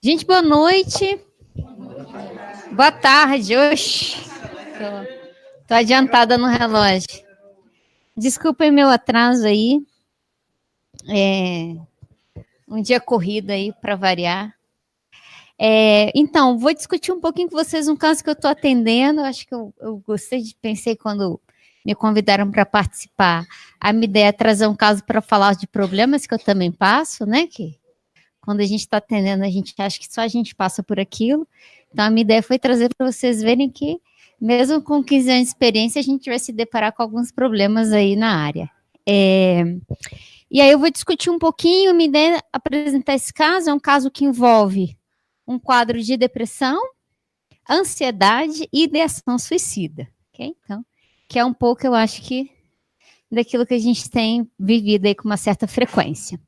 Gente, boa noite. Boa tarde. Oxi. Tô adiantada no relógio. Desculpem meu atraso aí. Um dia corrido aí para variar. Então, vou discutir um pouquinho com vocês um caso que eu estou atendendo. Acho que eu pensei quando me convidaram para participar. A minha ideia é trazer um caso para falar de problemas que eu também passo, né? Que quando a gente está atendendo, a gente acha que só a gente passa por aquilo. Então, a minha ideia foi trazer para vocês verem que, mesmo com 15 anos de experiência, a gente vai se deparar com alguns problemas aí na área. E aí eu vou discutir um pouquinho, minha ideia é apresentar esse caso, é um caso que envolve um quadro de depressão, ansiedade e ideação suicida, ok? Então, que é um pouco, eu acho que, daquilo que a gente tem vivido aí com uma certa frequência.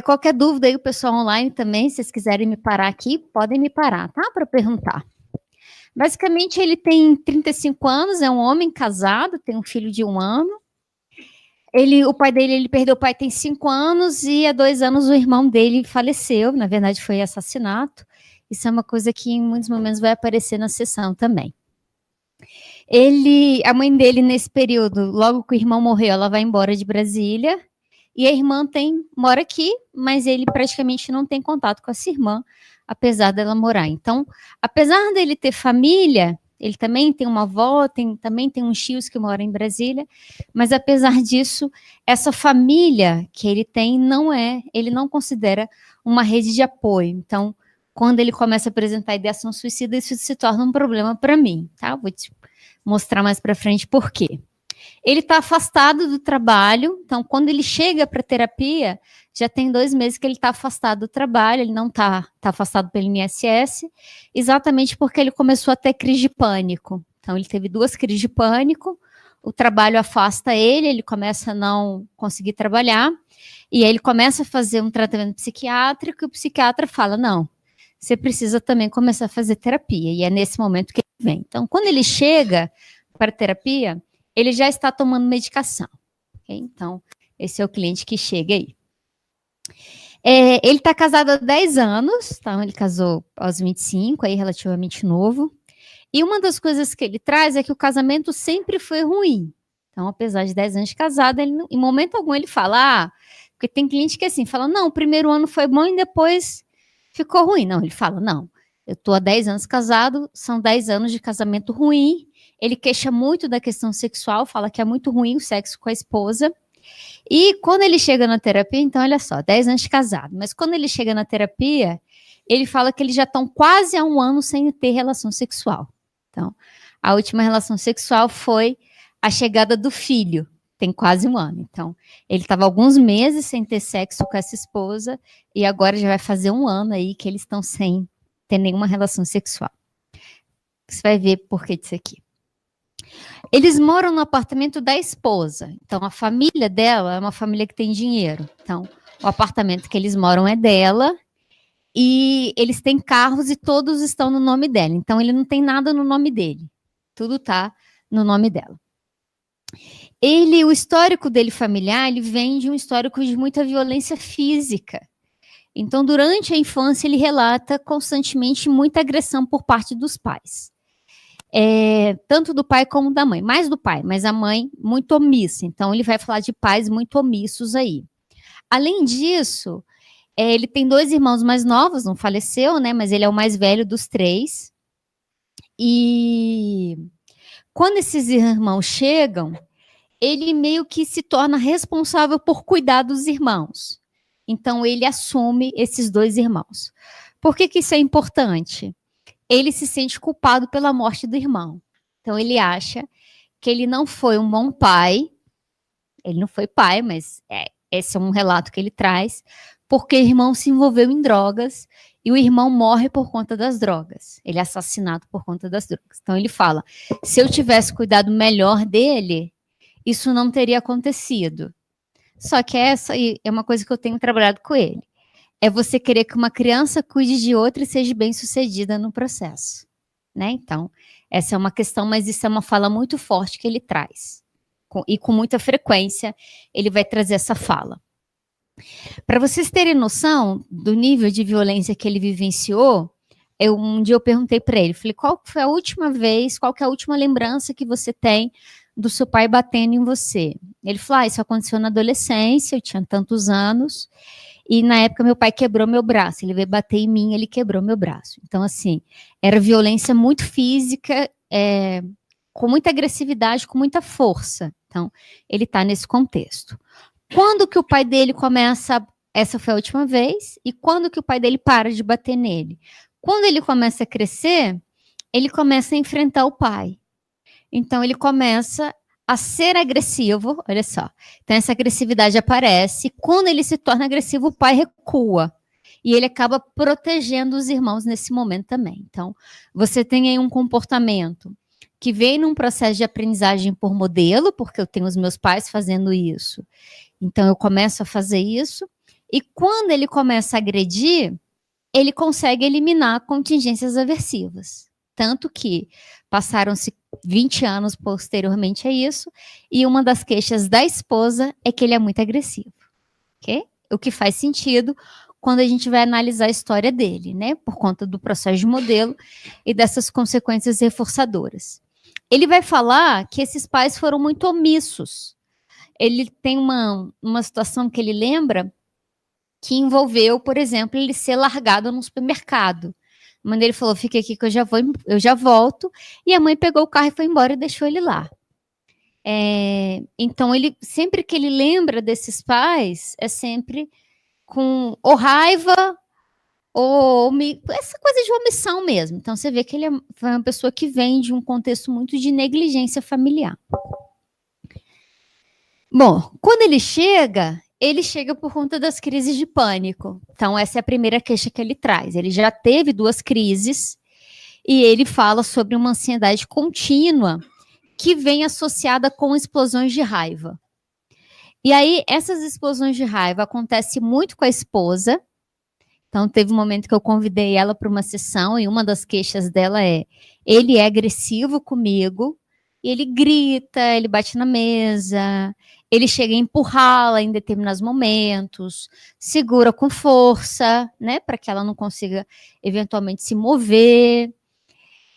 Qualquer dúvida aí, o pessoal online também, se vocês quiserem me parar aqui, podem me parar, tá? Para perguntar. Basicamente, ele tem 35 anos, é um homem casado, tem um filho de 1 ano. O pai dele, ele perdeu o pai tem 5 anos e há 2 anos o irmão dele faleceu, na verdade foi assassinato. Isso é uma coisa que em muitos momentos vai aparecer na sessão também. A mãe dele nesse período, logo que o irmão morreu, ela vai embora de Brasília. E a irmã mora aqui, mas ele praticamente não tem contato com essa irmã, apesar dela morar. Então, apesar dele ter família, ele também tem uma avó, também tem uns tios que moram em Brasília, mas apesar disso, essa família que ele tem ele não considera uma rede de apoio. Então, quando ele começa a apresentar ideação suicida, isso se torna um problema para mim, tá? Vou te mostrar mais para frente por quê. Ele está afastado do trabalho, então quando ele chega para terapia, já tem 2 meses que ele está afastado do trabalho, ele não está afastado pelo INSS, exatamente porque ele começou a ter crise de pânico. Então ele teve 2 crises de pânico, o trabalho afasta ele começa a não conseguir trabalhar, e aí ele começa a fazer um tratamento psiquiátrico, e o psiquiatra fala, não, você precisa também começar a fazer terapia, e é nesse momento que ele vem. Então quando ele chega para a terapia, ele já está tomando medicação. Okay? Então, esse é o cliente que chega aí. Ele está casado há 10 anos, então ele casou aos 25, aí relativamente novo. E uma das coisas que ele traz é que o casamento sempre foi ruim. Então, apesar de 10 anos de casado, em momento algum ele fala, porque tem cliente que assim, fala, não, o primeiro ano foi bom e depois ficou ruim. Não, ele fala, não, eu estou há 10 anos casado, são 10 anos de casamento ruim. Ele queixa muito da questão sexual, fala que é muito ruim o sexo com a esposa. E quando ele chega na terapia, então, olha só, 10 anos de casado, mas quando ele chega na terapia, ele fala que eles já estão quase há 1 ano sem ter relação sexual. Então, a última relação sexual foi a chegada do filho, tem quase 1 ano. Então, ele estava alguns meses sem ter sexo com essa esposa e agora já vai fazer 1 ano aí que eles estão sem ter nenhuma relação sexual. Você vai ver por que disso aqui. Eles moram no apartamento da esposa. Então, a família dela é uma família que tem dinheiro. Então, o apartamento que eles moram é dela e eles têm carros e todos estão no nome dela. Então, ele não tem nada no nome dele. Tudo está no nome dela. O histórico dele familiar, ele vem de um histórico de muita violência física. Então, durante a infância, ele relata constantemente muita agressão por parte dos pais. Tanto do pai como da mãe, mais do pai, mas a mãe muito omissa, então ele vai falar de pais muito omissos aí. Além disso, ele tem 2 irmãos mais novos, não faleceu, né, mas ele é o mais velho dos 3, e quando esses irmãos chegam, ele meio que se torna responsável por cuidar dos irmãos, então ele assume esses 2 irmãos. Por que isso é importante? Ele se sente culpado pela morte do irmão. Então, ele acha que ele não foi um bom pai, ele não foi pai, mas esse é um relato que ele traz, porque o irmão se envolveu em drogas e o irmão morre por conta das drogas. Ele é assassinado por conta das drogas. Então, ele fala, se eu tivesse cuidado melhor dele, isso não teria acontecido. Só que essa é uma coisa que eu tenho trabalhado com ele. É você querer que uma criança cuide de outra e seja bem-sucedida no processo, né? Então, essa é uma questão, mas isso é uma fala muito forte que ele traz. E com muita frequência, ele vai trazer essa fala. Para vocês terem noção do nível de violência que ele vivenciou, um dia eu perguntei para ele, falei, qual foi a última vez, qual que é a última lembrança que você tem do seu pai batendo em você? Ele falou, isso aconteceu na adolescência, eu tinha tantos anos, e na época meu pai quebrou meu braço, ele veio bater em mim, ele quebrou meu braço. Então, assim, era violência muito física, com muita agressividade, com muita força. Então, ele está nesse contexto. Quando que o pai dele começa, essa foi a última vez, e quando que o pai dele para de bater nele? Quando ele começa a crescer, ele começa a enfrentar o pai. Então, ele começa a ser agressivo, olha só. Então, essa agressividade aparece. Quando ele se torna agressivo, o pai recua. E ele acaba protegendo os irmãos nesse momento também. Então, você tem aí um comportamento que vem num processo de aprendizagem por modelo, porque eu tenho os meus pais fazendo isso. Então, eu começo a fazer isso. E quando ele começa a agredir, ele consegue eliminar contingências aversivas. Tanto que passaram-se 20 anos posteriormente a isso, e uma das queixas da esposa é que ele é muito agressivo. Okay? O que faz sentido quando a gente vai analisar a história dele, né? Por conta do processo de modelo e dessas consequências reforçadoras. Ele vai falar que esses pais foram muito omissos. Ele tem uma situação que ele lembra que envolveu, por exemplo, ele ser largado no supermercado. A mãe dele falou, fica aqui que eu já volto. E a mãe pegou o carro e foi embora e deixou ele lá. Então, ele sempre que ele lembra desses pais, é sempre com ou raiva, ou essa coisa de omissão mesmo. Então, você vê que ele foi uma pessoa que vem de um contexto muito de negligência familiar. Bom, quando ele chega por conta das crises de pânico. Então, essa é a primeira queixa que ele traz. Ele já teve 2 crises e ele fala sobre uma ansiedade contínua que vem associada com explosões de raiva. E aí, essas explosões de raiva acontecem muito com a esposa. Então, teve um momento que eu convidei ela para uma sessão e uma das queixas dela é: ele é agressivo comigo, ele grita, ele bate na mesa, ele chega a empurrá-la em determinados momentos, segura com força, né, para que ela não consiga eventualmente se mover.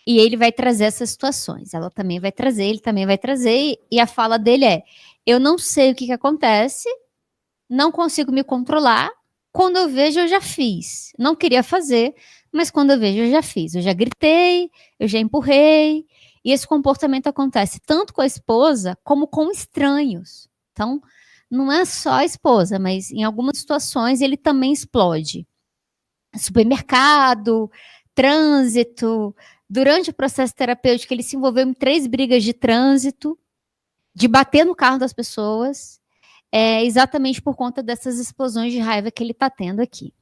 E ele vai trazer essas situações. Ela também vai trazer, ele também vai trazer. E a fala dele é: eu não sei o que acontece, não consigo me controlar. Quando eu vejo, eu já fiz. Não queria fazer, mas quando eu vejo, eu já fiz. Eu já gritei, eu já empurrei. E esse comportamento acontece tanto com a esposa como com estranhos. Então, não é só a esposa, mas em algumas situações ele também explode. Supermercado, trânsito. Durante o processo terapêutico, ele se envolveu em 3 brigas de trânsito, de bater no carro das pessoas, exatamente por conta dessas explosões de raiva que ele está tendo aqui.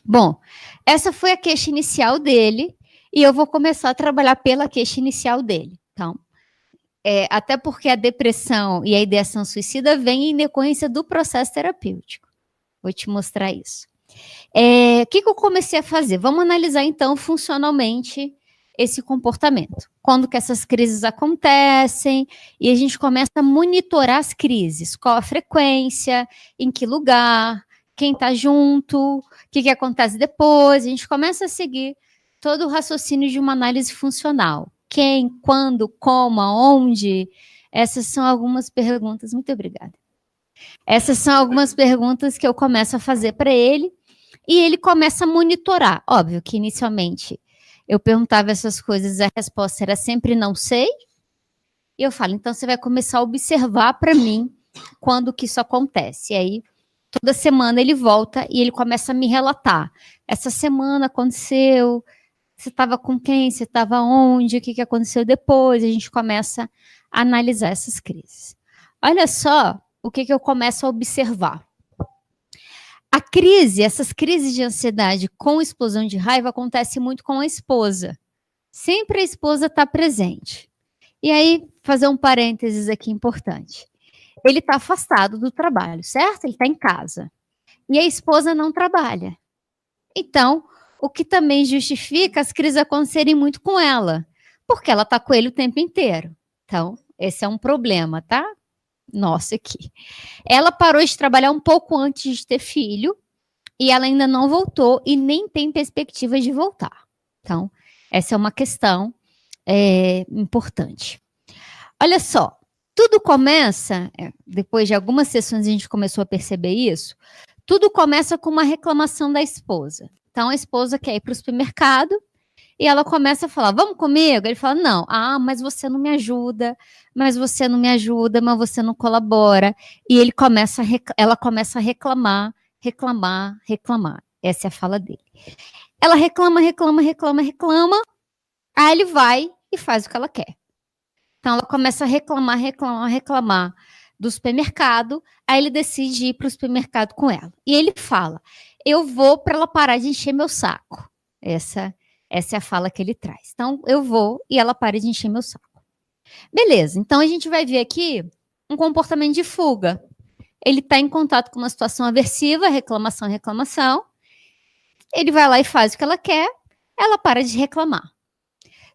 Bom, essa foi a queixa inicial dele, e eu vou começar a trabalhar pela queixa inicial dele. Então, até porque a depressão e a ideação suicida vêm em decorrência do processo terapêutico. Vou te mostrar isso. O que eu comecei a fazer? Vamos analisar, então, funcionalmente esse comportamento. Quando que essas crises acontecem, e a gente começa a monitorar as crises. Qual a frequência, em que lugar, quem está junto, o que acontece depois. A gente começa a seguir todo o raciocínio de uma análise funcional. Quem, quando, como, aonde. Essas são algumas perguntas. Muito obrigada. Essas são algumas perguntas que eu começo a fazer para ele, e ele começa a monitorar. Óbvio que inicialmente eu perguntava essas coisas, a resposta era sempre não sei. E eu falo, então você vai começar a observar para mim quando que isso acontece. E aí, toda semana ele volta e ele começa a me relatar. Essa semana aconteceu, você estava com quem, você estava onde, o que aconteceu depois. A gente começa a analisar essas crises. Olha só o que eu começo a observar. A crise, essas crises de ansiedade com explosão de raiva acontece muito com a esposa. Sempre a esposa está presente. E aí, fazer um parênteses aqui importante. Ele está afastado do trabalho, certo? Ele está em casa. E a esposa não trabalha. Então, o que também justifica as crises acontecerem muito com ela. Porque ela está com ele o tempo inteiro. Então, esse é um problema, tá? nossa aqui. Ela parou de trabalhar um pouco antes de ter filho e ela ainda não voltou e nem tem perspectiva de voltar. Então, essa é uma questão importante. Olha só, tudo começa, depois de algumas sessões a gente começou a perceber isso, tudo começa com uma reclamação da esposa. Então, a esposa quer ir para o supermercado e ela começa a falar, vamos comigo? Ele fala, não. Ah, mas você não me ajuda, mas você não me ajuda, mas você não colabora. E ela começa a reclamar. Essa é a fala dele. Ela reclama, aí ele vai e faz o que ela quer. Então, ela começa a reclamar do supermercado, aí ele decide ir para o supermercado com ela. E ele fala, eu vou para ela parar de encher meu saco. Essa é a fala que ele traz. Então, eu vou e ela para de encher meu saco. Beleza, então a gente vai ver aqui um comportamento de fuga. Ele está em contato com uma situação aversiva, reclamação. Ele vai lá e faz o que ela quer, ela para de reclamar.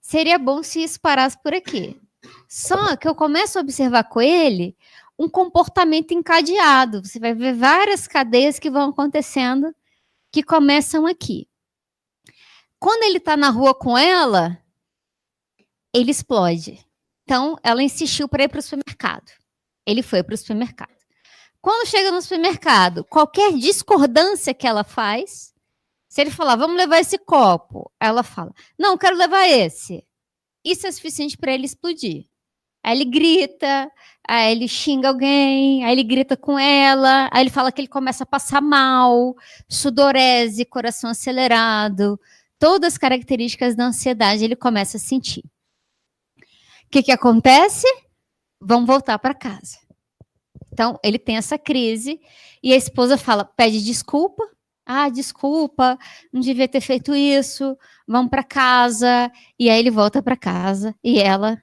Seria bom se isso parasse por aqui. Só que eu começo a observar com ele um comportamento encadeado. Você vai ver várias cadeias que vão acontecendo, que começam aqui. Quando ele está na rua com ela, ele explode. Então, ela insistiu para ir para o supermercado. Ele foi para o supermercado. Quando chega no supermercado, qualquer discordância que ela faz, se ele falar, vamos levar esse copo, ela fala, não, quero levar esse. Isso é suficiente para ele explodir. Aí ele grita, aí ele xinga alguém, aí ele grita com ela, aí ele fala que ele começa a passar mal, sudorese, coração acelerado, todas as características da ansiedade ele começa a sentir. O que acontece? Vão voltar para casa. Então, ele tem essa crise e a esposa fala, pede desculpa. Ah, desculpa, não devia ter feito isso, vamos para casa. E aí ele volta para casa e ela,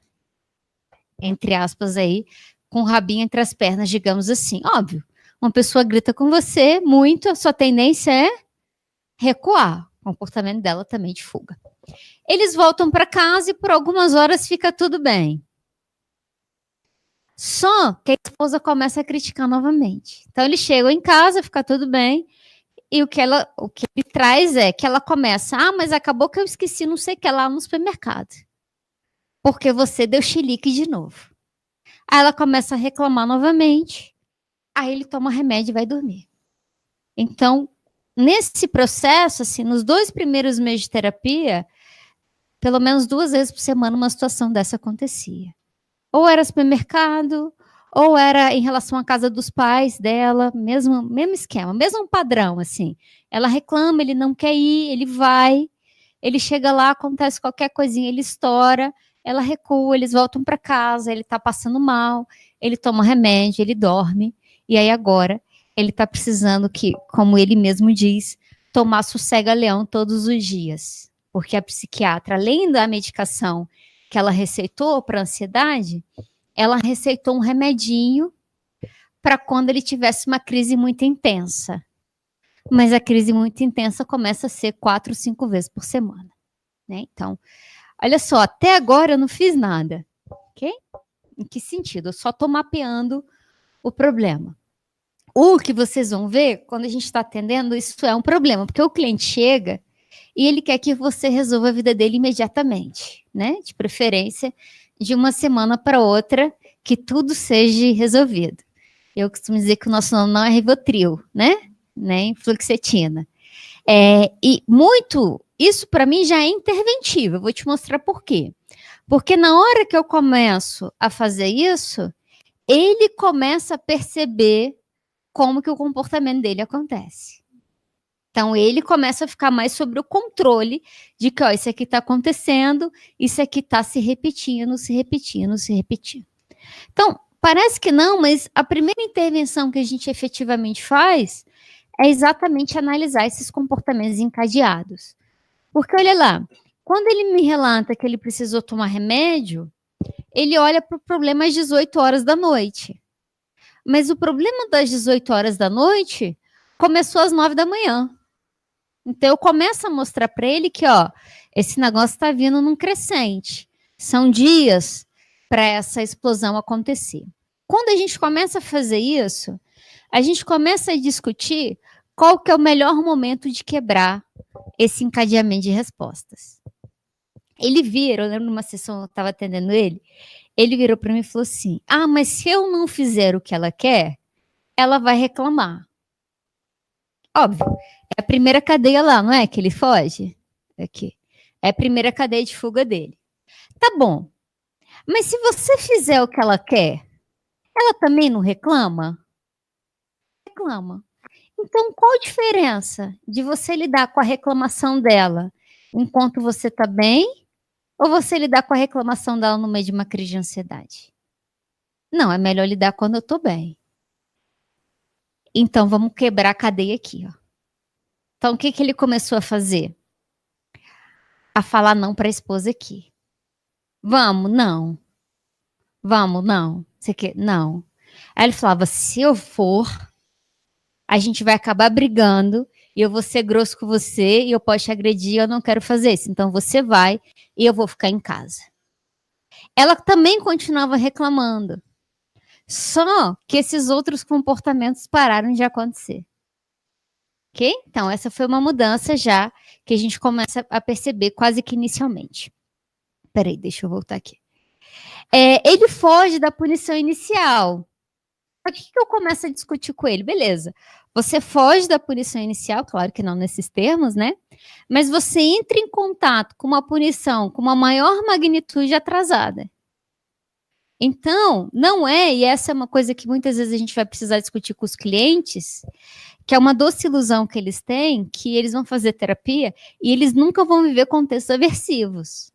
entre aspas aí, com o rabinho entre as pernas, digamos assim. Óbvio, uma pessoa grita com você muito, a sua tendência é recuar. O comportamento dela também de fuga. Eles voltam para casa e por algumas horas fica tudo bem. Só que a esposa começa a criticar novamente. Então eles chegam em casa, fica tudo bem. E o que ele traz é que ela começa, mas acabou que eu esqueci não sei o que lá no supermercado. Porque você deu chilique de novo. Aí ela começa a reclamar novamente. Aí ele toma remédio e vai dormir. Então, nesse processo, assim, nos 2 primeiros meses de terapia, pelo menos 2 vezes por semana uma situação dessa acontecia. Ou era supermercado, ou era em relação à casa dos pais dela, mesmo esquema, mesmo padrão, assim. Ela reclama, ele não quer ir, ele vai, ele chega lá, acontece qualquer coisinha, ele estoura, ela recua, eles voltam para casa, ele está passando mal, ele toma remédio, ele dorme, e aí agora ele está precisando que, como ele mesmo diz, tomar sossega-leão todos os dias. Porque a psiquiatra, além da medicação que ela receitou para ansiedade, ela receitou um remedinho para quando ele tivesse uma crise muito intensa. Mas a crise muito intensa começa a ser 4, 5 vezes por semana. Né? Então, olha só, até agora eu não fiz nada. Ok? Em que sentido? Eu só estou mapeando o problema. O que vocês vão ver, quando a gente está atendendo, isso é um problema, porque o cliente chega e ele quer que você resolva a vida dele imediatamente, né? De preferência, de uma semana para outra, que tudo seja resolvido. Eu costumo dizer que o nosso nome não é Rivotril, né? Nem fluoxetina. E muito, isso para mim já é interventivo. Eu vou te mostrar por quê. Porque na hora que eu começo a fazer isso, ele começa a perceber como que o comportamento dele acontece. Então, ele começa a ficar mais sobre o controle de que, ó, isso aqui está acontecendo, isso aqui está se repetindo. Então, parece que não, mas a primeira intervenção que a gente efetivamente faz é exatamente analisar esses comportamentos encadeados. Porque, olha lá, quando ele me relata que ele precisou tomar remédio, ele olha para o problema às 18 horas da noite. Mas o problema das 18 horas da noite começou às 9 da manhã. Então, eu começo a mostrar para ele que, ó, esse negócio está vindo num crescente. São dias para essa explosão acontecer. Quando a gente começa a fazer isso, a gente começa a discutir qual que é o melhor momento de quebrar esse encadeamento de respostas. Ele vira, eu lembro numa sessão, eu estava atendendo ele virou para mim e falou assim, mas se eu não fizer o que ela quer, ela vai reclamar. Óbvio, é a primeira cadeia lá, não é? Que ele foge? Aqui. É a primeira cadeia de fuga dele. Tá bom. Mas se você fizer o que ela quer, ela também não reclama? Reclama. Então, qual a diferença de você lidar com a reclamação dela enquanto você está bem, ou você lidar com a reclamação dela no meio de uma crise de ansiedade? Não, é melhor lidar quando eu estou bem. Então, vamos quebrar a cadeia aqui, ó. Então, o que ele começou a fazer? A falar não para a esposa aqui. Vamos, não. Vamos, não. Você quer? Não. Aí ele falava, se eu for, a gente vai acabar brigando e eu vou ser grosso com você e eu posso te agredir, eu não quero fazer isso. Então você vai e eu vou ficar em casa. Ela também continuava reclamando. Só que esses outros comportamentos pararam de acontecer. Ok? Então essa foi uma mudança já que a gente começa a perceber quase que inicialmente. Peraí, deixa eu voltar aqui. Ele foge da punição inicial. O que eu começo a discutir com ele? Beleza, você foge da punição inicial, claro que não nesses termos, né? Mas você entra em contato com uma punição com uma maior magnitude atrasada. Então, não é, e essa é uma coisa que muitas vezes a gente vai precisar discutir com os clientes, que é uma doce ilusão que eles têm, que eles vão fazer terapia e eles nunca vão viver contextos aversivos.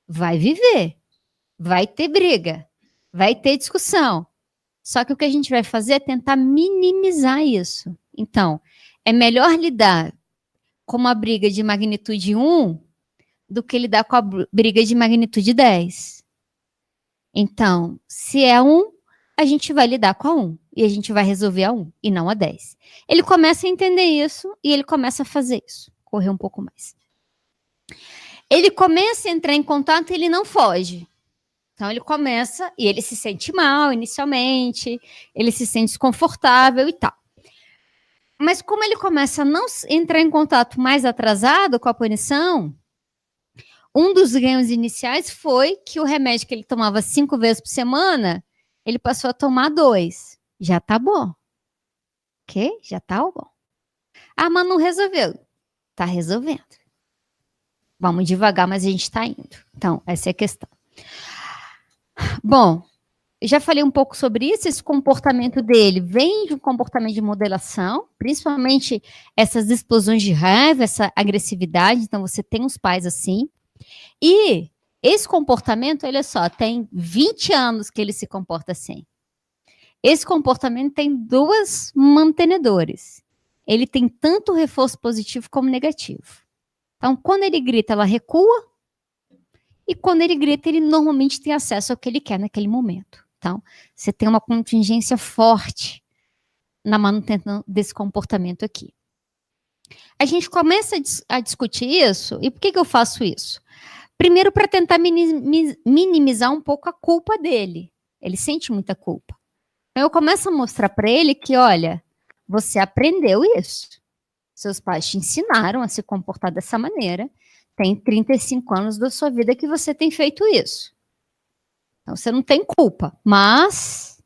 Vai viver, vai ter briga, vai ter discussão. Só que o que a gente vai fazer é tentar minimizar isso. Então, é melhor lidar com uma briga de magnitude 1 do que lidar com a briga de magnitude 10. Então, se é 1, a gente vai lidar com a 1. E a gente vai resolver a 1 e não a 10. Ele começa a entender isso e ele começa a fazer isso. Correr um pouco mais. Ele começa a entrar em contato e ele não foge. Então, ele começa e ele se sente mal inicialmente, ele se sente desconfortável e tal. Mas como ele começa a não entrar em contato mais atrasado com a punição, um dos ganhos iniciais foi que o remédio que ele tomava 5 vezes por semana, ele passou a tomar 2. Já tá bom. Ok? Já tá bom. Mas não resolveu. Tá resolvendo. Vamos devagar, mas a gente tá indo. Então, essa é a questão. Bom, já falei um pouco sobre isso, esse comportamento dele vem de um comportamento de modelação, principalmente essas explosões de raiva, essa agressividade, então você tem os pais assim, e esse comportamento, olha só, tem 20 anos que ele se comporta assim. Esse comportamento tem 2 mantenedores, ele tem tanto reforço positivo como negativo. Então, quando ele grita, ela recua, e quando ele grita, ele normalmente tem acesso ao que ele quer naquele momento. Então, você tem uma contingência forte na manutenção desse comportamento aqui. A gente começa a discutir isso, e por que eu faço isso? Primeiro, para tentar minimizar um pouco a culpa dele. Ele sente muita culpa. Então, eu começo a mostrar para ele que, olha, você aprendeu isso. Seus pais te ensinaram a se comportar dessa maneira. Tem 35 anos da sua vida que você tem feito isso. Então, você não tem culpa, mas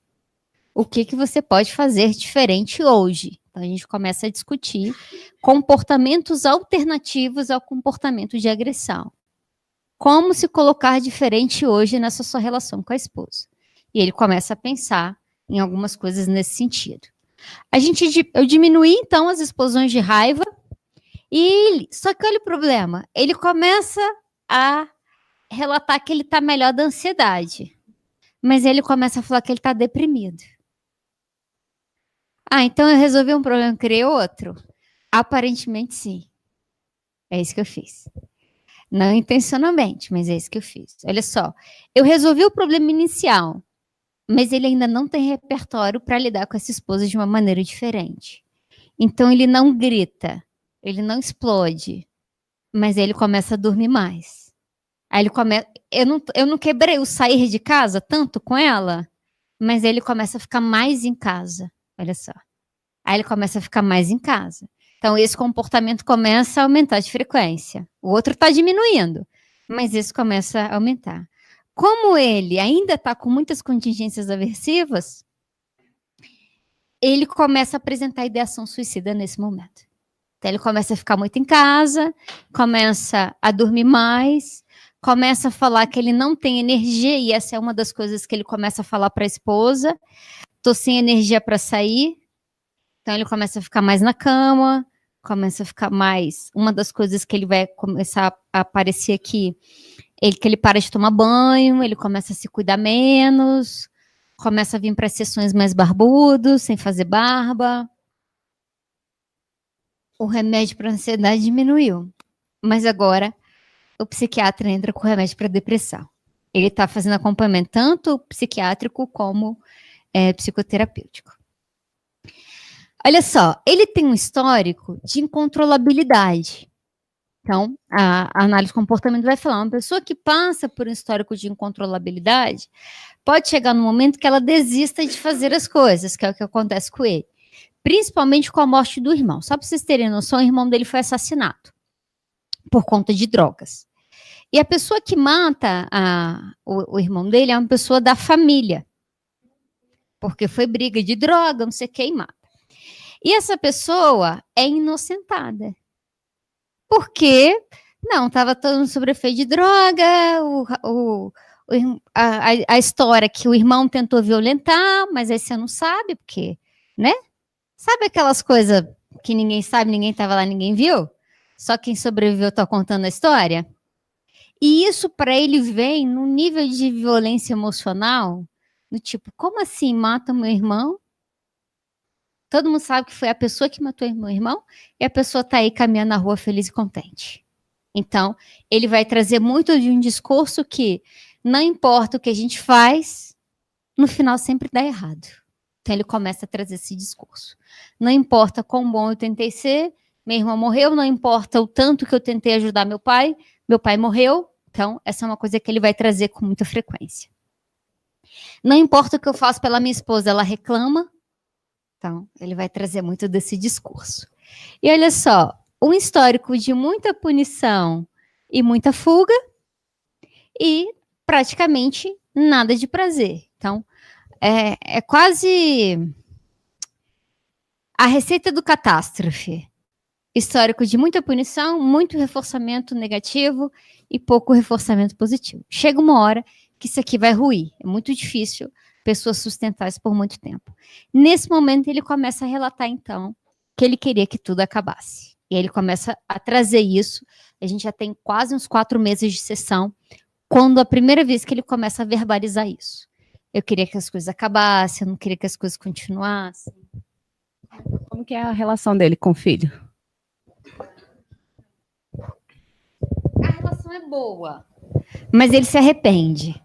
o que você pode fazer diferente hoje? Então, a gente começa a discutir comportamentos alternativos ao comportamento de agressão. Como se colocar diferente hoje nessa sua relação com a esposa? E ele começa a pensar em algumas coisas nesse sentido. Eu diminuí, então, as explosões de raiva, só que olha o problema, ele começa a relatar que ele está melhor da ansiedade, mas ele começa a falar que ele está deprimido. Então eu resolvi um problema, criei outro? Aparentemente sim. É isso que eu fiz. Não intencionalmente, mas é isso que eu fiz. Olha só, eu resolvi o problema inicial, mas ele ainda não tem repertório para lidar com essa esposa de uma maneira diferente. Então ele não grita, ele não explode, mas ele começa a dormir mais. Aí ele começa, eu não quebrei o sair de casa tanto com ela, mas ele começa a ficar mais em casa, olha só. Aí ele começa a ficar mais em casa. Então, esse comportamento começa a aumentar de frequência. O outro está diminuindo, mas esse começa a aumentar. Como ele ainda está com muitas contingências aversivas, ele começa a apresentar ideação suicida nesse momento. Então, ele começa a ficar muito em casa, começa a dormir mais, começa a falar que ele não tem energia, e essa é uma das coisas que ele começa a falar para a esposa: tô sem energia para sair. Então, ele começa a ficar mais na cama, começa a ficar mais... Uma das coisas que ele vai começar a aparecer aqui, que ele para de tomar banho, ele começa a se cuidar menos, começa a vir para sessões mais barbudo, sem fazer barba. O remédio para ansiedade diminuiu, mas agora o psiquiatra entra com remédio para depressão. Ele está fazendo acompanhamento tanto psiquiátrico como psicoterapêutico. Olha só, ele tem um histórico de incontrolabilidade. Então, a análise de comportamento vai falar, uma pessoa que passa por um histórico de incontrolabilidade pode chegar no momento que ela desista de fazer as coisas, que é o que acontece com ele. Principalmente com a morte do irmão. Só para vocês terem noção, o irmão dele foi assassinado por conta de drogas. E a pessoa que mata o irmão dele é uma pessoa da família, porque foi briga de droga, não sei quem mata. E essa pessoa é inocentada. Porque, não, estava todo mundo sob efeito de droga, a história que o irmão tentou violentar, mas aí você não sabe, porque, né? Sabe aquelas coisas que ninguém sabe, ninguém estava lá, ninguém viu? Só quem sobreviveu está contando a história? E isso para ele vem num nível de violência emocional, do tipo, como assim mata meu irmão? Todo mundo sabe que foi a pessoa que matou meu irmão e a pessoa está aí caminhando na rua feliz e contente. Então, ele vai trazer muito de um discurso que não importa o que a gente faz, no final sempre dá errado. Então, ele começa a trazer esse discurso. Não importa quão bom eu tentei ser, meu irmão morreu, não importa o tanto que eu tentei ajudar meu pai morreu. Então, essa é uma coisa que ele vai trazer com muita frequência. Não importa o que eu faço pela minha esposa, ela reclama. Então, ele vai trazer muito desse discurso. E olha só, um histórico de muita punição e muita fuga e praticamente nada de prazer. Então, é quase a receita do catástrofe. Histórico de muita punição, muito reforçamento negativo e pouco reforçamento positivo. Chega uma hora que isso aqui vai ruir. É muito difícil pessoas sustentar isso por muito tempo. Nesse momento, ele começa a relatar, então, que ele queria que tudo acabasse. E aí ele começa a trazer isso. A gente já tem quase uns 4 meses de sessão, quando a primeira vez que ele começa a verbalizar isso. Eu queria que as coisas acabassem, eu não queria que as coisas continuassem. Como que é a relação dele com o filho? A relação é boa, mas ele se arrepende.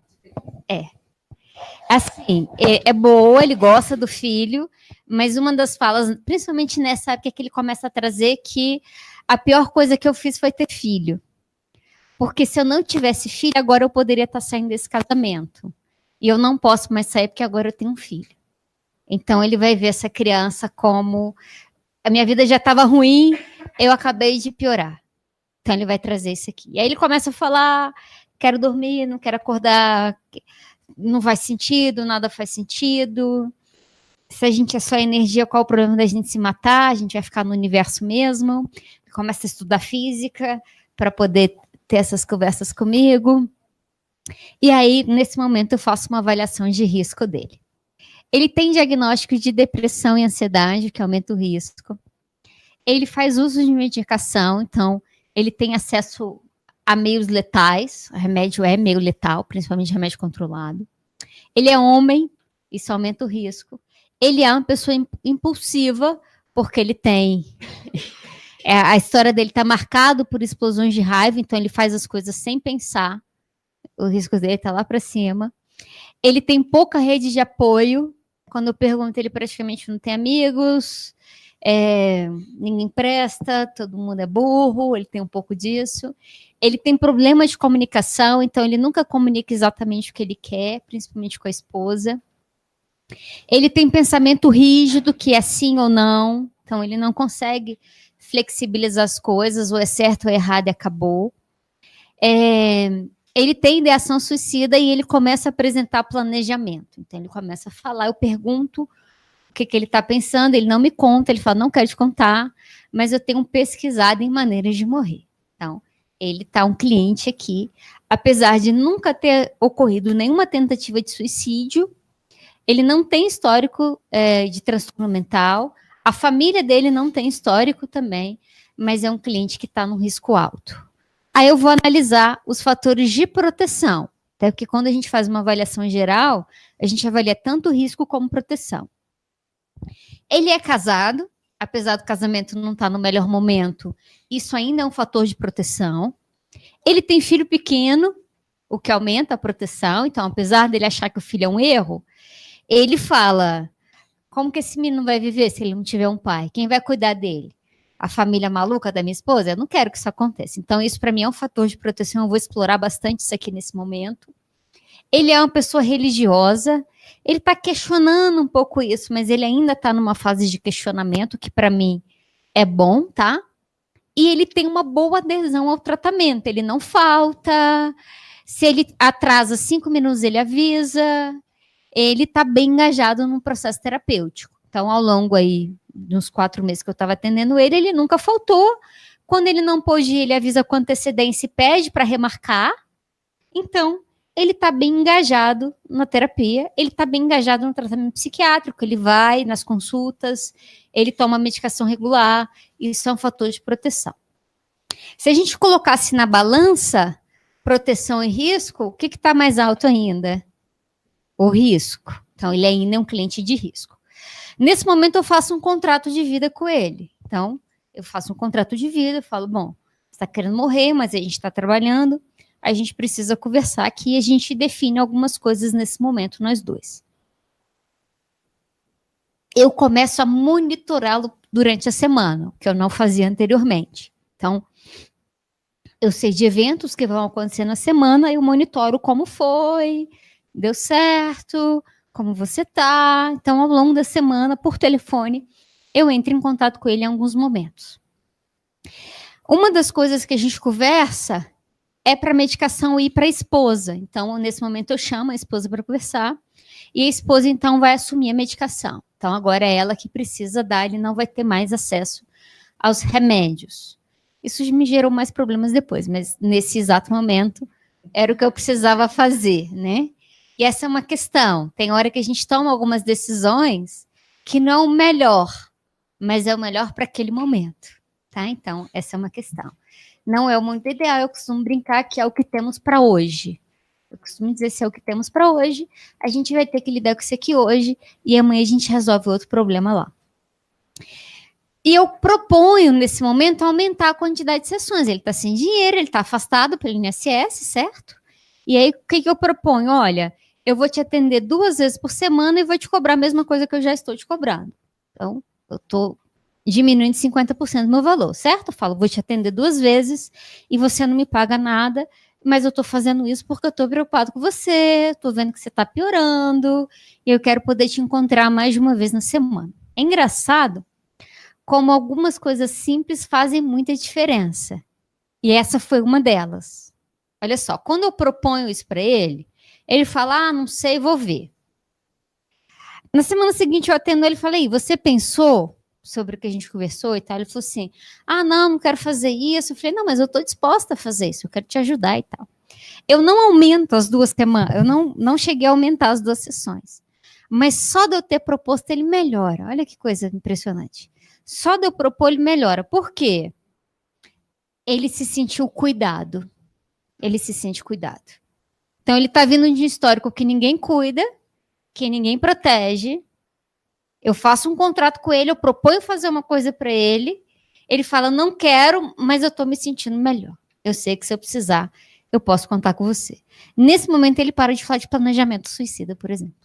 Assim, é boa, ele gosta do filho, mas uma das falas, principalmente nessa época, que ele começa a trazer que a pior coisa que eu fiz foi ter filho. Porque se eu não tivesse filho, agora eu poderia estar saindo desse casamento. E eu não posso mais sair porque agora eu tenho um filho. Então ele vai ver essa criança como a minha vida já estava ruim, eu acabei de piorar. Então ele vai trazer isso aqui. E aí ele começa a falar, quero dormir, não quero acordar, não faz sentido, nada faz sentido. Se a gente é só energia, qual o problema da gente se matar? A gente vai ficar no universo mesmo. Começa a estudar física para poder ter essas conversas comigo. E aí, nesse momento, eu faço uma avaliação de risco dele. Ele tem diagnóstico de depressão e ansiedade, que aumenta o risco. Ele faz uso de medicação, então ele tem acesso a meios letais, o remédio é meio letal, principalmente remédio controlado. Ele é homem, isso aumenta o risco. Ele é uma pessoa impulsiva, porque ele tem... a história dele está marcada por explosões de raiva, então ele faz as coisas sem pensar. O risco dele está lá para cima. Ele tem pouca rede de apoio. Quando eu pergunto, ele praticamente não tem amigos, ninguém presta, todo mundo é burro, ele tem um pouco disso. Ele tem problema de comunicação, então ele nunca comunica exatamente o que ele quer, principalmente com a esposa. Ele tem pensamento rígido, que é sim ou não, então ele não consegue flexibilizar as coisas, ou é certo ou é errado e acabou. Ele tem ideação suicida e ele começa a apresentar planejamento. Então ele começa a falar, eu pergunto o que ele está pensando, ele não me conta, ele fala, não quero te contar, mas eu tenho pesquisado em maneiras de morrer. Então, ele está um cliente aqui, apesar de nunca ter ocorrido nenhuma tentativa de suicídio, ele não tem histórico de transtorno mental, a família dele não tem histórico também, mas é um cliente que está num risco alto. Aí eu vou analisar os fatores de proteção, até porque quando a gente faz uma avaliação geral, a gente avalia tanto risco como proteção. Ele é casado, apesar do casamento não estar no melhor momento, isso ainda é um fator de proteção. Ele tem filho pequeno, o que aumenta a proteção, então apesar dele achar que o filho é um erro, ele fala, como que esse menino vai viver se ele não tiver um pai? Quem vai cuidar dele? A família maluca da minha esposa? Eu não quero que isso aconteça. Então isso para mim é um fator de proteção, eu vou explorar bastante isso aqui nesse momento. Ele é uma pessoa religiosa, ele está questionando um pouco isso, mas ele ainda está numa fase de questionamento, que para mim é bom, tá? E ele tem uma boa adesão ao tratamento, ele não falta, se ele atrasa 5 minutos, ele avisa, ele está bem engajado no processo terapêutico. Então, ao longo aí dos 4 meses que eu estava atendendo ele nunca faltou. Quando ele não pôde ir, ele avisa com antecedência e pede para remarcar. Então, ele está bem engajado na terapia, ele está bem engajado no tratamento psiquiátrico, ele vai nas consultas, ele toma medicação regular, isso é um fator de proteção. Se a gente colocasse na balança proteção e risco, o que está mais alto ainda? O risco. Então, ele ainda é um cliente de risco. Nesse momento, eu faço um contrato de vida com ele. Então, eu faço um contrato de vida, eu falo, bom, você está querendo morrer, mas a gente está trabalhando, a gente precisa conversar aqui e a gente define algumas coisas nesse momento, nós dois. Eu começo a monitorá-lo durante a semana, o que eu não fazia anteriormente. Então, eu sei de eventos que vão acontecer na semana, eu monitoro como foi, deu certo, como você tá. Então, ao longo da semana, por telefone, eu entro em contato com ele em alguns momentos. Uma das coisas que a gente conversa é para a medicação ir para a esposa. Então, nesse momento, eu chamo a esposa para conversar e a esposa, então, vai assumir a medicação. Então, agora é ela que precisa dar, ele não vai ter mais acesso aos remédios. Isso me gerou mais problemas depois, mas nesse exato momento era o que eu precisava fazer, né? E essa é uma questão. Tem hora que a gente toma algumas decisões que não é o melhor, mas é o melhor para aquele momento, tá? Então, essa é uma questão. Não é o muito ideal, eu costumo brincar que é o que temos para hoje. Eu costumo dizer, se é o que temos para hoje, a gente vai ter que lidar com isso aqui hoje e amanhã a gente resolve outro problema lá. E eu proponho, nesse momento, aumentar a quantidade de sessões. Ele está sem dinheiro, ele está afastado pelo INSS, certo? E aí, o que eu proponho? Olha, eu vou te atender 2 vezes por semana e vou te cobrar a mesma coisa que eu já estou te cobrando. Então, eu estou diminuindo 50% do meu valor, certo? Eu falo, vou te atender 2 vezes e você não me paga nada, mas eu estou fazendo isso porque eu estou preocupado com você, estou vendo que você está piorando e eu quero poder te encontrar mais de uma vez na semana. É engraçado como algumas coisas simples fazem muita diferença. E essa foi uma delas. Olha só, quando eu proponho isso para ele, ele fala, não sei, vou ver. Na semana seguinte eu atendo ele e falei, você pensou sobre o que a gente conversou e tal? Ele falou assim, não quero fazer isso. Eu falei, não, mas eu estou disposta a fazer isso, eu quero te ajudar e tal. Eu não aumento as 2 semanas, eu não cheguei a aumentar as 2 sessões. Mas só de eu ter proposto, ele melhora. Olha que coisa impressionante. Só de eu propor, ele melhora. Por quê? Ele se sentiu cuidado. Ele se sente cuidado. Então, ele está vindo de um histórico que ninguém cuida, que ninguém protege. Eu faço um contrato com ele, eu proponho fazer uma coisa para ele. Ele fala, não quero, mas eu estou me sentindo melhor. Eu sei que se eu precisar, eu posso contar com você. Nesse momento, ele para de falar de planejamento suicida, por exemplo.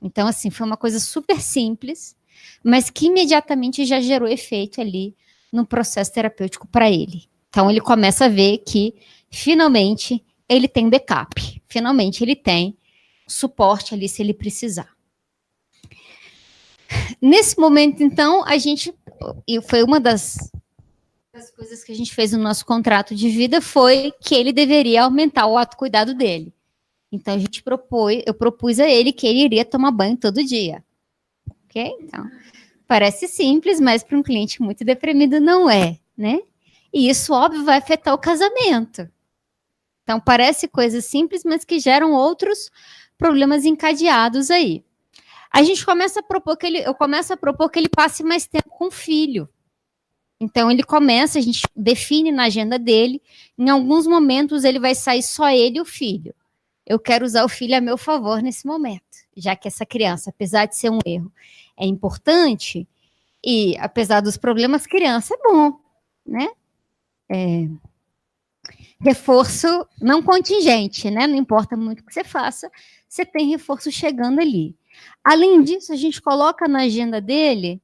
Então, assim, foi uma coisa super simples, mas que imediatamente já gerou efeito ali no processo terapêutico para ele. Então, ele começa a ver que, finalmente, ele tem backup. Finalmente, ele tem suporte ali se ele precisar. Nesse momento, então, e foi uma das coisas que a gente fez no nosso contrato de vida, foi que ele deveria aumentar o autocuidado dele. Então, eu propus a ele que ele iria tomar banho todo dia. Ok? Então, parece simples, mas para um cliente muito deprimido não é, né? E isso, óbvio, vai afetar o casamento. Então, parece coisas simples, mas que geram outros problemas encadeados aí. Eu começo a propor que ele passe mais tempo com o filho. Então, a gente define na agenda dele, em alguns momentos ele vai sair só ele e o filho. Eu quero usar o filho a meu favor nesse momento, já que essa criança, apesar de ser um erro, é importante, e apesar dos problemas, criança é bom, né? Reforço não contingente, né? Não importa muito o que você faça, você tem reforço chegando ali. Além disso, a gente coloca na agenda dele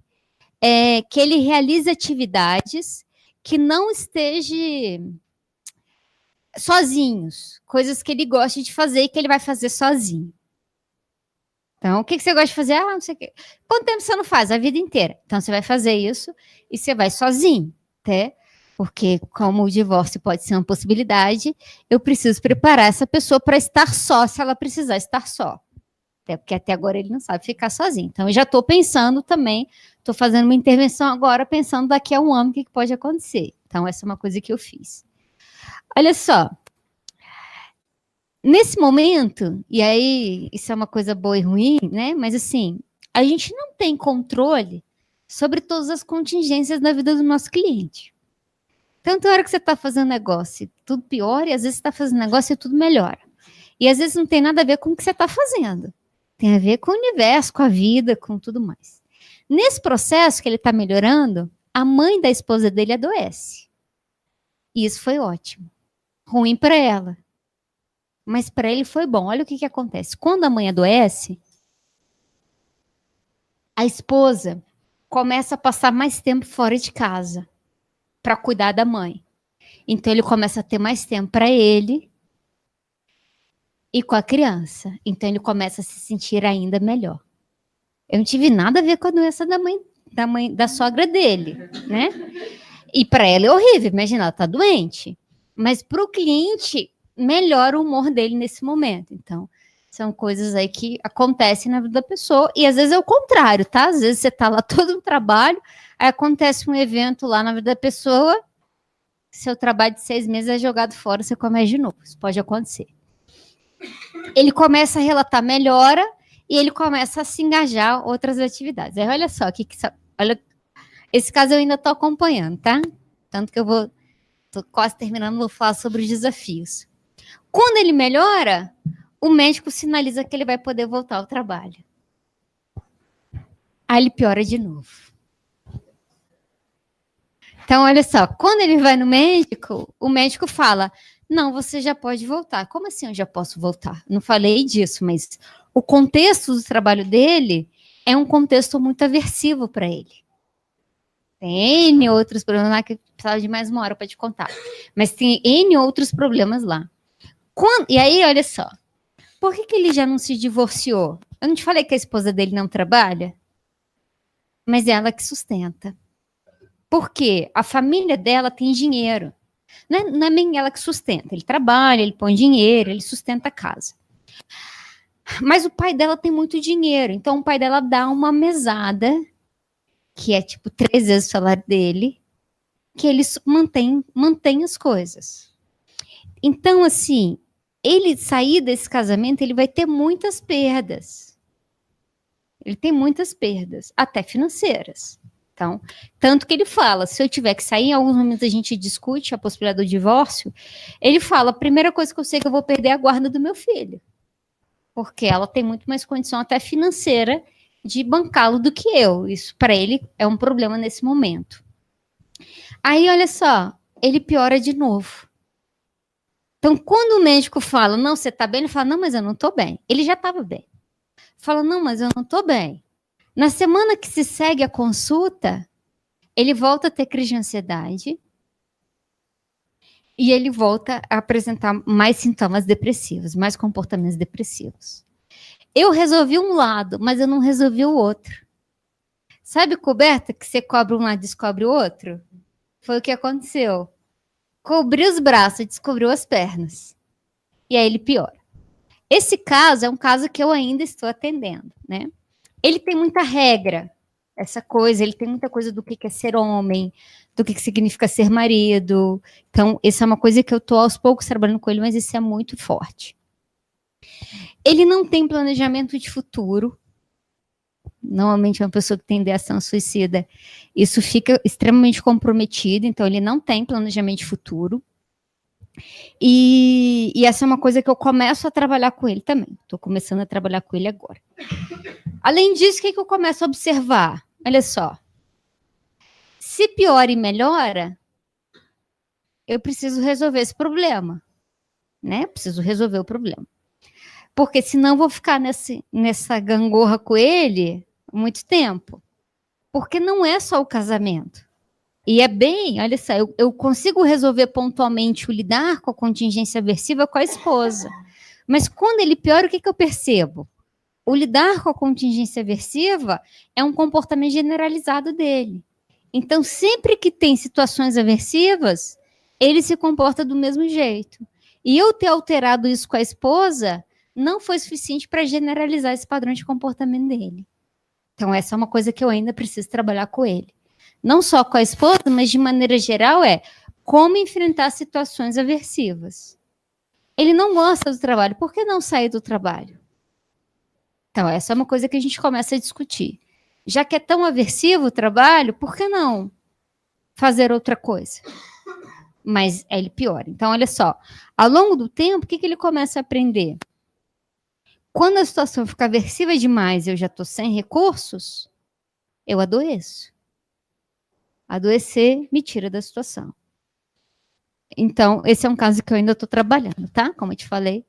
que ele realize atividades que não esteja sozinhos, coisas que ele gosta de fazer e que ele vai fazer sozinho. Então, o que você gosta de fazer? Ah, não sei o quê. Quanto tempo você não faz? A vida inteira. Então, você vai fazer isso e você vai sozinho, tá? Porque, como o divórcio pode ser uma possibilidade, eu preciso preparar essa pessoa para estar só, se ela precisar estar só. Até porque até agora ele não sabe ficar sozinho. Então, eu já estou pensando também, estou fazendo uma intervenção agora, pensando daqui a um ano o que pode acontecer. Então, essa é uma coisa que eu fiz. Olha só. Nesse momento, e aí isso é uma coisa boa e ruim, né? Mas assim, a gente não tem controle sobre todas as contingências da vida do nosso cliente. Tanto a hora que você está fazendo negócio, tudo piora, e às vezes você está fazendo negócio e tudo melhora. E às vezes não tem nada a ver com o que você está fazendo. Tem a ver com o universo, com a vida, com tudo mais. Nesse processo que ele está melhorando, a mãe da esposa dele adoece. E isso foi ótimo. Ruim para ela. Mas para ele foi bom. Olha o que acontece. Quando a mãe adoece, a esposa começa a passar mais tempo fora de casa para cuidar da mãe. Então ele começa a ter mais tempo para ele e com a criança. Então ele começa a se sentir ainda melhor. Eu não tive nada a ver com a doença da sogra dele, né? E para ela é horrível. Imagina, ela tá doente. Mas para o cliente melhora o humor dele nesse momento. Então, são coisas aí que acontecem na vida da pessoa, e às vezes é o contrário, tá? Às vezes você tá lá todo no trabalho, aí acontece um evento lá na vida da pessoa, seu trabalho de 6 meses é jogado fora, você começa de novo. Isso pode acontecer. Ele começa a relatar melhora, e ele começa a se engajar em outras atividades. Aí, olha só, olha, esse caso eu ainda tô acompanhando, tá? Tanto que tô quase terminando, vou falar sobre os desafios. Quando ele melhora, o médico sinaliza que ele vai poder voltar ao trabalho. Aí ele piora de novo. Então, olha só, quando ele vai no médico, o médico fala, não, você já pode voltar. Como assim eu já posso voltar? Não falei disso, mas o contexto do trabalho dele é um contexto muito aversivo para ele. Tem N outros problemas lá que precisava de mais uma hora para te contar. Mas tem N outros problemas lá. E aí, olha só, por que ele já não se divorciou? Eu não te falei que a esposa dele não trabalha? Mas é ela que sustenta. Por quê? A família dela tem dinheiro. Não é nem ela que sustenta. Ele trabalha, ele põe dinheiro, ele sustenta a casa. Mas o pai dela tem muito dinheiro. Então, o pai dela dá uma mesada, que é tipo 3 vezes o salário dele, que ele mantém as coisas. Então, assim, ele sair desse casamento, ele vai ter muitas perdas. Ele tem muitas perdas, até financeiras. Então, tanto que ele fala, se eu tiver que sair, em alguns momentos a gente discute a possibilidade do divórcio, ele fala, a primeira coisa que eu sei é que eu vou perder é a guarda do meu filho. Porque ela tem muito mais condição até financeira de bancá-lo do que eu. Isso, para ele, é um problema nesse momento. Aí, olha só, ele piora de novo. Então, quando o médico fala, não, você tá bem, ele fala, não, mas eu não tô bem. Ele já estava bem. Fala, não, mas eu não tô bem. Na semana que se segue a consulta, ele volta a ter crise de ansiedade e ele volta a apresentar mais sintomas depressivos, mais comportamentos depressivos. Eu resolvi um lado, mas eu não resolvi o outro. Sabe coberta que você cobre um lado e descobre o outro? Foi o que aconteceu. Cobriu os braços, descobriu as pernas. E aí ele piora. Esse caso é um caso que eu ainda estou atendendo, né? Ele tem muita regra, essa coisa, ele tem muita coisa do que é ser homem, do que significa ser marido. Então, essa é uma coisa que eu estou aos poucos trabalhando com ele, mas isso é muito forte. Ele não tem planejamento de futuro. Normalmente, uma pessoa que tem ideação suicida, isso fica extremamente comprometido, então ele não tem planejamento de futuro. E essa é uma coisa que eu começo a trabalhar com ele também. Estou começando a trabalhar com ele agora. Além disso, o que eu começo a observar? Olha só. Se piora e melhora, eu preciso resolver esse problema. Né? Preciso resolver o problema. Porque senão eu vou ficar nessa gangorra com ele muito tempo. Porque não é só o casamento. E é bem, olha só, eu consigo resolver pontualmente o lidar com a contingência aversiva com a esposa. Mas quando ele piora, o que eu percebo? O lidar com a contingência aversiva é um comportamento generalizado dele. Então, sempre que tem situações aversivas, ele se comporta do mesmo jeito. E eu ter alterado isso com a esposa não foi suficiente para generalizar esse padrão de comportamento dele. Então, essa é uma coisa que eu ainda preciso trabalhar com ele. Não só com a esposa, mas de maneira geral é como enfrentar situações aversivas. Ele não gosta do trabalho, por que não sair do trabalho? Então, essa é uma coisa que a gente começa a discutir. Já que é tão aversivo o trabalho, por que não fazer outra coisa? Mas ele piora. Então, olha só, ao longo do tempo, o que ele começa a aprender? Quando a situação fica aversiva demais e eu já estou sem recursos, eu adoeço. Adoecer me tira da situação. Então, esse é um caso que eu ainda estou trabalhando, tá? Como eu te falei,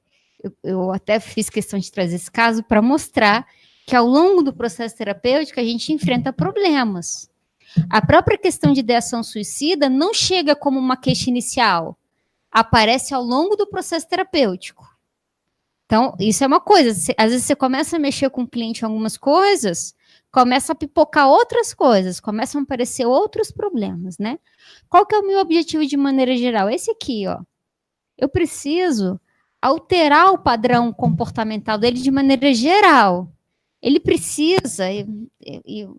eu até fiz questão de trazer esse caso para mostrar que ao longo do processo terapêutico a gente enfrenta problemas. A própria questão de ideação suicida não chega como uma queixa inicial, aparece ao longo do processo terapêutico. Então, isso é uma coisa, às vezes você começa a mexer com o cliente em algumas coisas, começa a pipocar outras coisas, começam a aparecer outros problemas, né? Qual que é o meu objetivo de maneira geral? Esse aqui, ó. Eu preciso alterar o padrão comportamental dele de maneira geral. Ele precisa,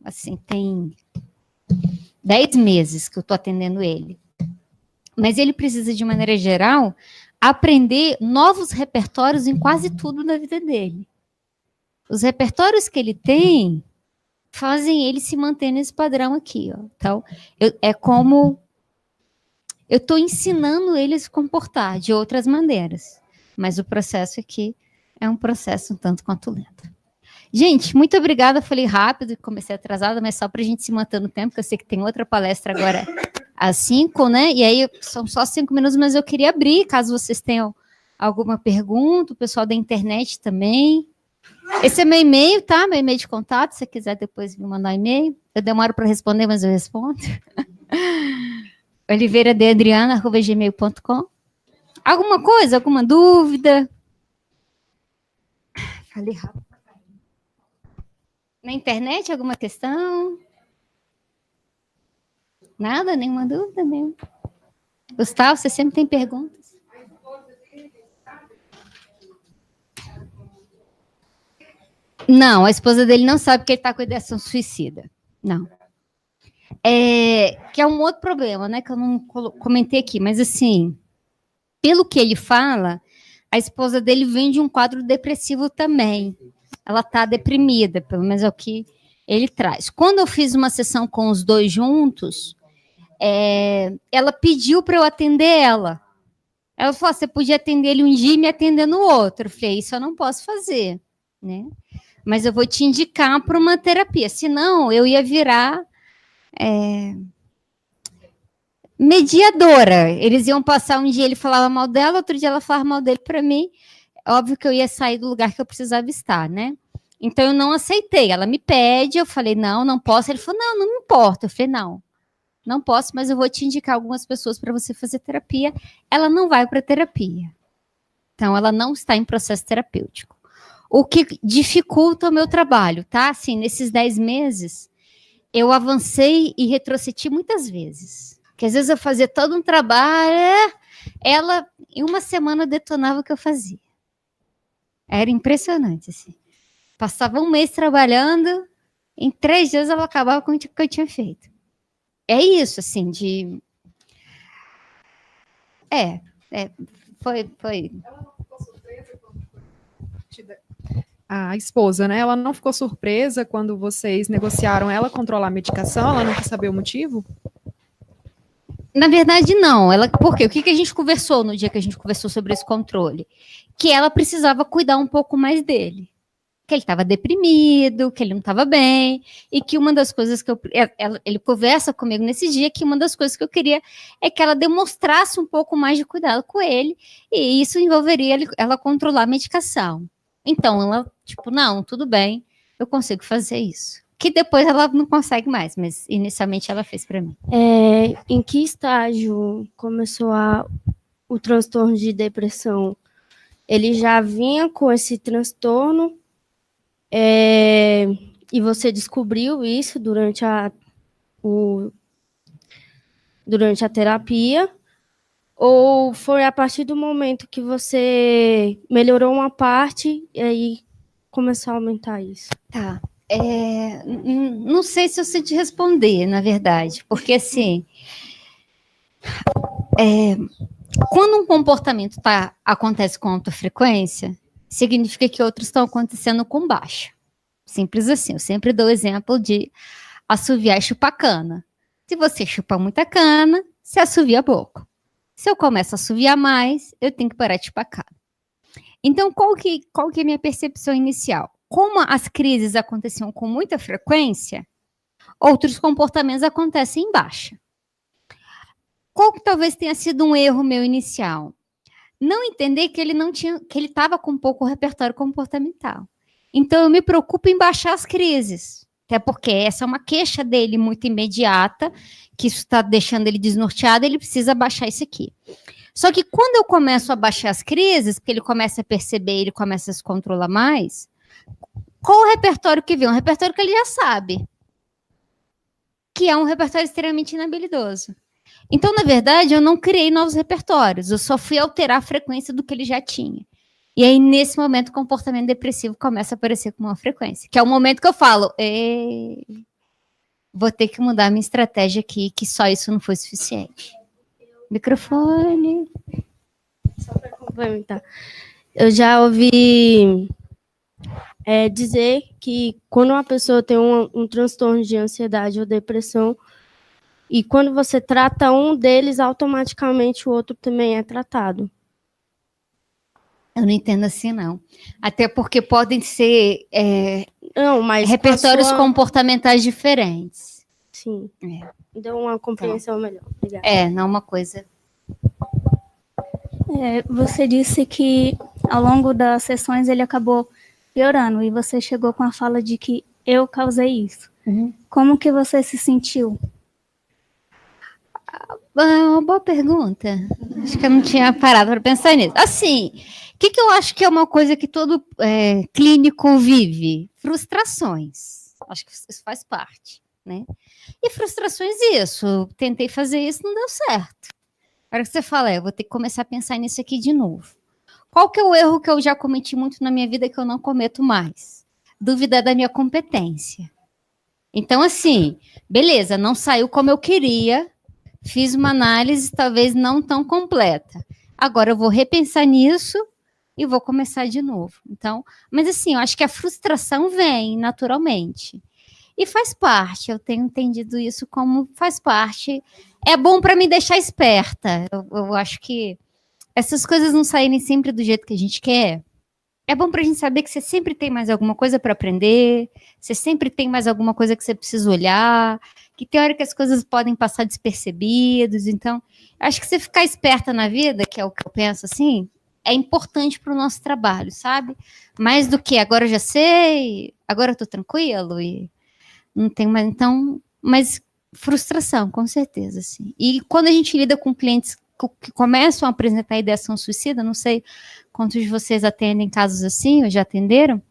assim, tem 10 meses que eu estou atendendo ele, mas ele precisa, de maneira geral, aprender novos repertórios em quase tudo da vida dele. Os repertórios que ele tem fazem ele se manter nesse padrão aqui, ó. Então, é como eu estou ensinando ele a se comportar de outras maneiras, mas o processo aqui é um processo um tanto quanto lento. Gente, muito obrigada, falei rápido, comecei atrasada, mas só para a gente se manter no tempo, porque eu sei que tem outra palestra agora às 5, né? E aí são só 5 minutos, mas eu queria abrir, caso vocês tenham alguma pergunta, o pessoal da internet também. Esse é meu e-mail, tá? Meu e-mail de contato, se você quiser depois me mandar e-mail. Eu demoro para responder, mas eu respondo. oliveiradeadriana@gmail.com. Alguma coisa? Alguma dúvida? Falei rápido. Na internet, alguma questão? Nada? Nenhuma dúvida? Nenhuma. Gustavo, você sempre tem perguntas? Não, a esposa dele não sabe que ele está com ideação suicida. Não. Que é um outro problema, né? Que eu não comentei aqui, mas assim, pelo que ele fala, a esposa dele vem de um quadro depressivo também. Ela está deprimida, pelo menos é o que ele traz. Quando eu fiz uma sessão com os dois juntos, ela pediu para eu atender ela. Ela falou, você podia atender ele um dia e me atender no outro. Eu falei, isso eu não posso fazer, né? Mas eu vou te indicar para uma terapia. Senão, eu ia virar mediadora. Eles iam passar um dia, ele falava mal dela, outro dia ela falava mal dele para mim. Óbvio que eu ia sair do lugar que eu precisava estar, né? Então, eu não aceitei. Ela me pede, eu falei, não posso. Ele falou, não me importa. Eu falei, não posso, mas eu vou te indicar algumas pessoas para você fazer terapia. Ela não vai para terapia. Então, ela não está em processo terapêutico. O que dificulta o meu trabalho, tá? Assim, nesses 10 meses, eu avancei e retrocedi muitas vezes. Porque às vezes eu fazia todo um trabalho, ela em uma semana detonava o que eu fazia. Era impressionante, assim. Passava um mês trabalhando, em 3 dias ela acabava com o que eu tinha feito. É isso, assim, de... Foi. A esposa, né? Ela não ficou surpresa quando vocês negociaram ela controlar a medicação? Ela não quis saber o motivo? Na verdade, não. Por quê? O que a gente conversou no dia que a gente conversou sobre esse controle? Que ela precisava cuidar um pouco mais dele. Que ele estava deprimido, que ele não estava bem, e que uma das coisas que ele conversa comigo nesse dia, que uma das coisas que eu queria é que ela demonstrasse um pouco mais de cuidado com ele, e isso envolveria ela controlar a medicação. Então, ela, tipo, não, tudo bem, eu consigo fazer isso. Que depois ela não consegue mais, mas inicialmente ela fez para mim. Em que estágio começou o transtorno de depressão? Ele já vinha com esse transtorno e você descobriu isso durante a terapia? Ou foi a partir do momento que você melhorou uma parte e aí começou a aumentar isso? Tá. Não sei se eu sei te responder, na verdade, porque assim, quando um comportamento acontece com alta frequência, significa que outros estão acontecendo com baixa. Simples assim. Eu sempre dou o exemplo de assoviar e chupar cana. Se você chupa muita cana, você assovia pouco. Se eu começo a assoviar mais, eu tenho que parar de chupar cana. Então, qual que é a minha percepção inicial? Como as crises aconteciam com muita frequência, outros comportamentos acontecem em baixa. Qual que talvez tenha sido um erro meu inicial? Não entender que ele estava com pouco repertório comportamental. Então, eu me preocupo em baixar as crises. Até porque essa é uma queixa dele muito imediata, que isso está deixando ele desnorteado, ele precisa baixar isso aqui. Só que quando eu começo a baixar as crises, porque ele começa a perceber, ele começa a se controlar mais, qual o repertório que vem? Um repertório que ele já sabe. Que é um repertório extremamente inabilidoso. Então, na verdade, eu não criei novos repertórios, eu só fui alterar a frequência do que ele já tinha. E aí, nesse momento, o comportamento depressivo começa a aparecer com uma frequência, que é o momento que eu falo, vou ter que mudar a minha estratégia aqui, que só isso não foi suficiente. Microfone. Só para complementar. Eu já ouvi dizer que quando uma pessoa tem um transtorno de ansiedade ou depressão, e quando você trata um deles, automaticamente o outro também é tratado. Eu não entendo assim, não. Até porque podem ser repertórios comportamentais diferentes. Sim. Deu uma compreensão melhor. Obrigada. Não uma coisa. Você disse que ao longo das sessões ele acabou piorando e você chegou com a fala de que eu causei isso. Uhum. Como que você se sentiu? Uma boa pergunta. Acho que eu não tinha parado para pensar nisso. Assim, o que eu acho que é uma coisa que todo clínico vive? Frustrações. Acho que isso faz parte, né? E frustrações, isso. Tentei fazer isso, não deu certo. Agora que você fala, eu vou ter que começar a pensar nisso aqui de novo. Qual que é o erro que eu já cometi muito na minha vida que eu não cometo mais? Duvidar da minha competência. Então, assim, beleza, não saiu como eu queria, fiz uma análise talvez não tão completa. Agora eu vou repensar nisso e vou começar de novo. Então, mas assim, eu acho que a frustração vem naturalmente. E faz parte, eu tenho entendido isso como faz parte. É bom para me deixar esperta. Eu acho que essas coisas não saírem sempre do jeito que a gente quer. É bom para a gente saber que você sempre tem mais alguma coisa para aprender, você sempre tem mais alguma coisa que você precisa olhar, que tem hora que as coisas podem passar despercebidos. Então, acho que você ficar esperta na vida, que é o que eu penso assim, é importante para o nosso trabalho, sabe? Mais do que agora eu já sei, agora eu estou tranquilo e não tem mais. Então, mas frustração, com certeza, assim. E quando a gente lida com clientes que começam a apresentar ideação suicida, não sei quantos de vocês atendem casos assim, ou já atenderam,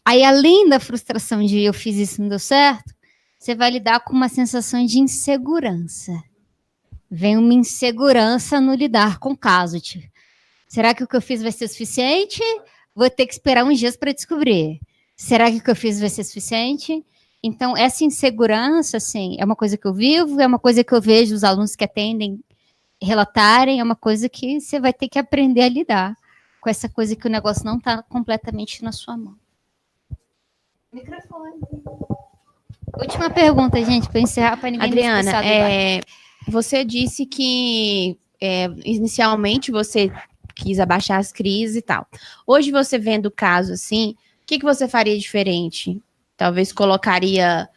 aí além da frustração de eu fiz isso e não deu certo, você vai lidar com uma sensação de insegurança. Vem uma insegurança no lidar com o caso. Será que o que eu fiz vai ser suficiente? Vou ter que esperar uns dias para descobrir. Será que o que eu fiz vai ser suficiente? Então, essa insegurança, assim, é uma coisa que eu vivo, é uma coisa que eu vejo os alunos que atendem relatarem, é uma coisa que você vai ter que aprender a lidar com essa coisa que o negócio não está completamente na sua mão. Microfone. Última pergunta, gente, para encerrar, para ninguém Adriana, você disse que inicialmente você quis abaixar as crises e tal. Hoje, você vendo o caso assim, o que você faria diferente? Talvez colocaria,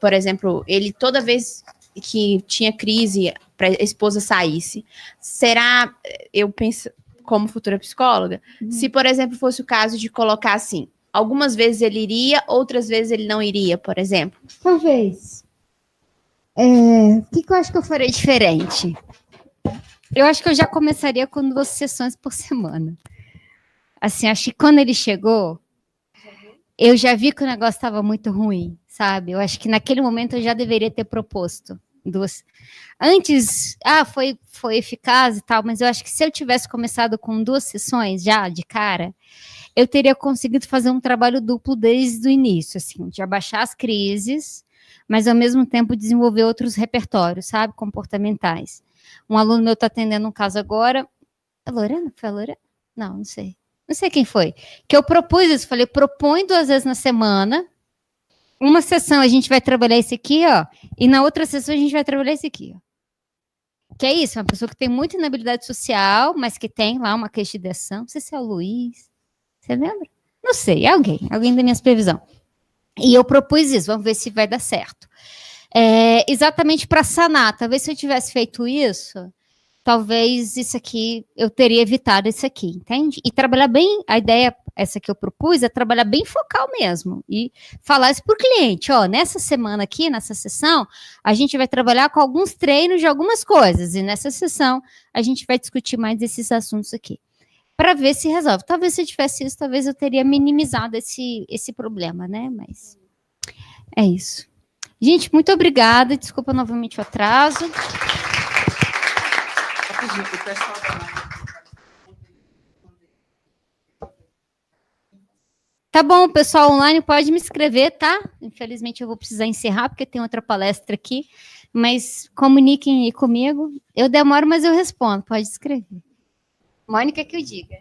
por exemplo, ele toda vez que tinha crise, para a esposa saísse. Será, eu penso, como futura psicóloga, se, por exemplo, fosse o caso de colocar assim, algumas vezes ele iria, outras vezes ele não iria, por exemplo? Talvez. O que eu acho que eu faria diferente? Eu acho que eu já começaria com 2 sessões por semana. Assim, acho que quando ele chegou, eu já vi que o negócio estava muito ruim, sabe? Eu acho que naquele momento eu já deveria ter proposto 2. Antes, foi eficaz e tal, mas eu acho que se eu tivesse começado com 2 sessões já de cara, eu teria conseguido fazer um trabalho duplo desde o início, assim, de abaixar as crises, mas ao mesmo tempo desenvolver outros repertórios, sabe? Comportamentais. Um aluno meu está atendendo um caso agora. A Lorena? Foi a Lorena? Não sei. Não sei quem foi. Que eu propus isso. Falei, propõe 2 vezes na semana. Uma sessão a gente vai trabalhar esse aqui, ó. E na outra sessão a gente vai trabalhar esse aqui, ó. Que é isso, uma pessoa que tem muita inabilidade social, mas que tem lá uma queixa de ação. Não sei se é o Luiz. Você lembra? Não sei, é alguém da minha supervisão. E eu propus isso, vamos ver se vai dar certo. Exatamente para sanar. Talvez se eu tivesse feito isso, talvez isso aqui, eu teria evitado isso aqui, entende? E trabalhar bem, a ideia, essa que eu propus, é trabalhar bem focal mesmo. E falar isso para o cliente, ó, nessa semana aqui, nessa sessão, a gente vai trabalhar com alguns treinos de algumas coisas. E nessa sessão, a gente vai discutir mais esses assuntos aqui. Para ver se resolve. Talvez se eu tivesse isso, talvez eu teria minimizado esse problema, né? Mas é isso. Gente, muito obrigada. Desculpa novamente o atraso. Tá bom, o pessoal online pode me escrever, tá? Infelizmente eu vou precisar encerrar, porque tem outra palestra aqui. Mas comuniquem aí comigo. Eu demoro, mas eu respondo. Pode escrever. Mônica que eu diga.